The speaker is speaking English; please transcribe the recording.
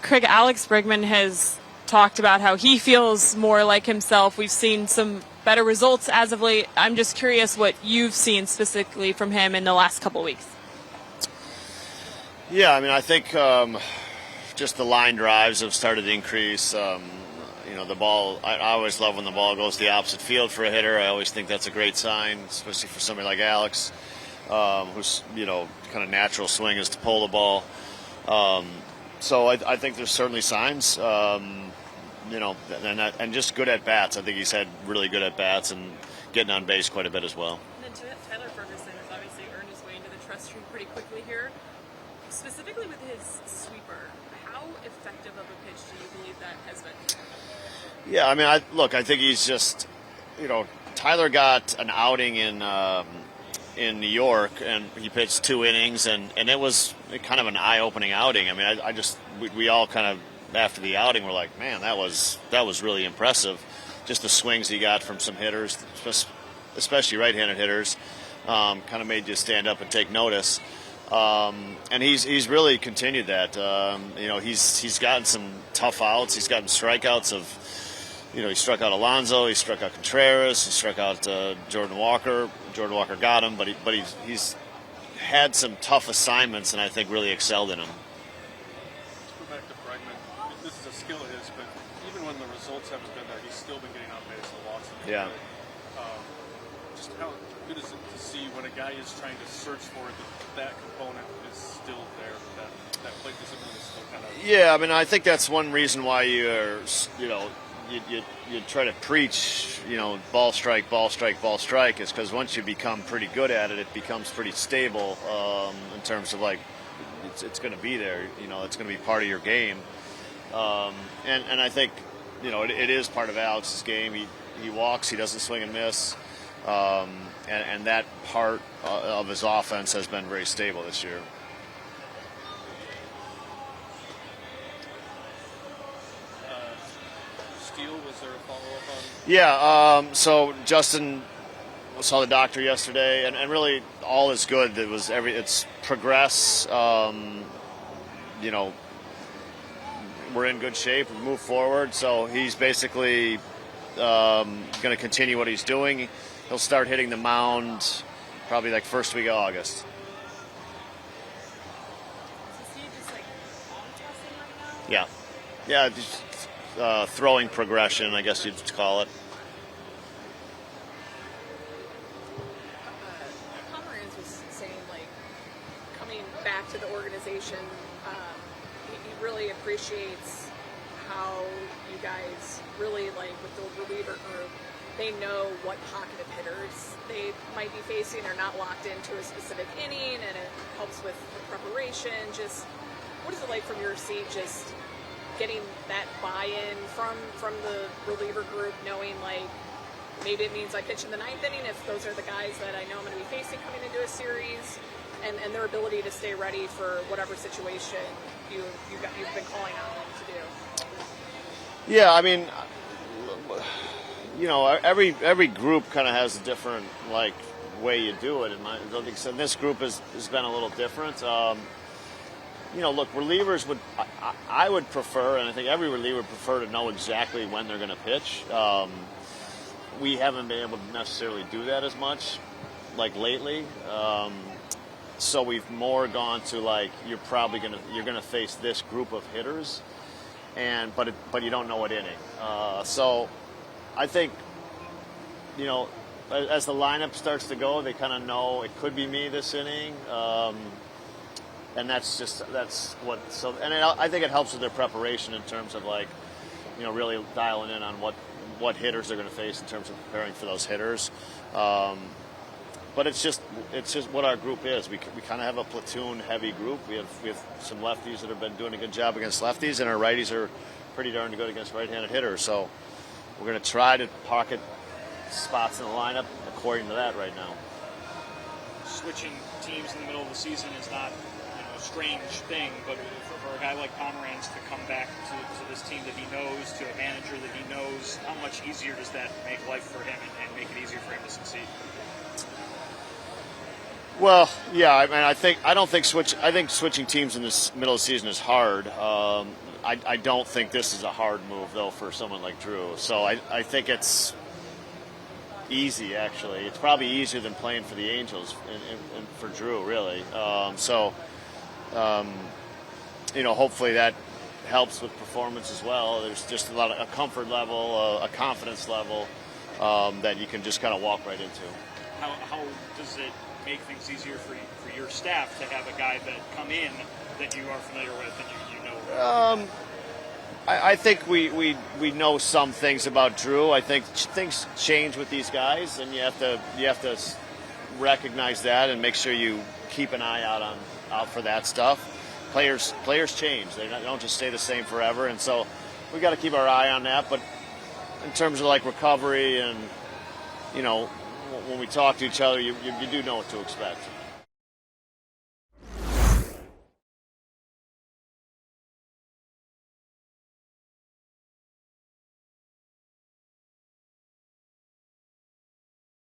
Craig, Alex Bregman has talked about how he feels more like himself. We've seen some better results as of late. I'm just curious what you've seen specifically from him in the last couple weeks. Yeah, I mean, I think just the line drives have started to increase. The ball, I always love when the ball goes the opposite field for a hitter. I always think that's a great sign, especially for somebody like Alex, who's, kind of natural swing is to pull the ball. So I think there's certainly signs, and just good at bats. I think he's had really good at bats and getting on base quite a bit as well. And then Tyler Ferguson has obviously earned his way into the trust tree pretty quickly here, specifically with his sweeper. How effective of a pitch do you believe that has been? Yeah, I mean, I think he's just, Tyler got an outing in New York, and he pitched 2 innings, and it was kind of an eye-opening outing. I mean, we all kind of, after the outing, were like, man, that was really impressive. Just the swings he got from some hitters, especially right-handed hitters, kind of made you stand up and take notice. And he's really continued that. He's gotten some tough outs. He's gotten strikeouts of. He struck out Alonso, he struck out Contreras, he struck out Jordan Walker. Jordan Walker got him, but he's had some tough assignments, and I think really excelled in them. Let's go back to Bregman. This is a skill of his, but even when the results haven't been there, he's still been getting on base a lot. Yeah. Just how good is it to see when a guy is trying to search for it, that component is still there, that plate discipline is still kind of... Yeah, I mean, I think that's one reason why you're, you try to preach, ball strike, ball strike, ball strike, is because once you become pretty good at it, it becomes pretty stable in terms of it's going to be there, it's going to be part of your game. And I think, it is part of Alex's game. He walks, he doesn't swing and miss, and that part of his offense has been very stable this year. Was there a follow-up on? Yeah, so Justin saw the doctor yesterday, and really all is good. It's progress. We're in good shape. We move forward. So he's basically going to continue what he's doing. He'll start hitting the mound probably first week of August. Is he just ball tossing right now? Yeah, just throwing progression, I guess you'd call it. Pomeranz was saying, coming back to the organization, he really appreciates how you guys really, with the reliever group, they know what pocket of hitters they might be facing. They're not locked into a specific inning, and it helps with the preparation. Just, what is it like from your seat, just getting that buy-in from the reliever group, knowing maybe it means I pitch in the 9th inning if those are the guys that I know I'm going to be facing coming into a series, and their ability to stay ready for whatever situation you've been calling on them to do. Yeah, I mean, every group kind of has a different way you do it, and I think so. This group has been a little different. Look, relievers I would prefer, and I think every reliever would prefer to know exactly when they're going to pitch. We haven't been able to necessarily do that as much, lately. So we've more gone to you're probably you're gonna face this group of hitters, but you don't know what inning. So I think as the lineup starts to go, they kind of know it could be me this inning. And that's what. So, and I think it helps with their preparation in terms of really dialing in on what hitters they're going to face in terms of preparing for those hitters. But it's just what our group is. We kind of have a platoon heavy group. We have some lefties that have been doing a good job against lefties, and our righties are pretty darn good against right-handed hitters. So we're going to try to pocket spots in the lineup according to that right now. Switching teams in the middle of the season is not a strange thing, but for a guy like Pomeranz to come back to this team that he knows, to a manager that he knows, how much easier does that make life for him and make it easier for him to succeed? Well, yeah, I mean, I think switching teams in this middle of the season is hard. I don't think this is a hard move, though, for someone like Drew. So I think it's easy, actually. It's probably easier than playing for the Angels and for Drew, really. Hopefully that helps with performance as well. There's just a comfort level, a confidence level that you can just kind of walk right into. How does it make things easier for your staff to have a guy that come in that you are familiar with and you know? I think we know some things about Drew. I think things change with these guys, and you have to recognize that and make sure you keep an eye out for that stuff. Players change; they don't just stay the same forever, and so we got to keep our eye on that. But in terms of like recovery and when we talk to each other, you do know what to expect.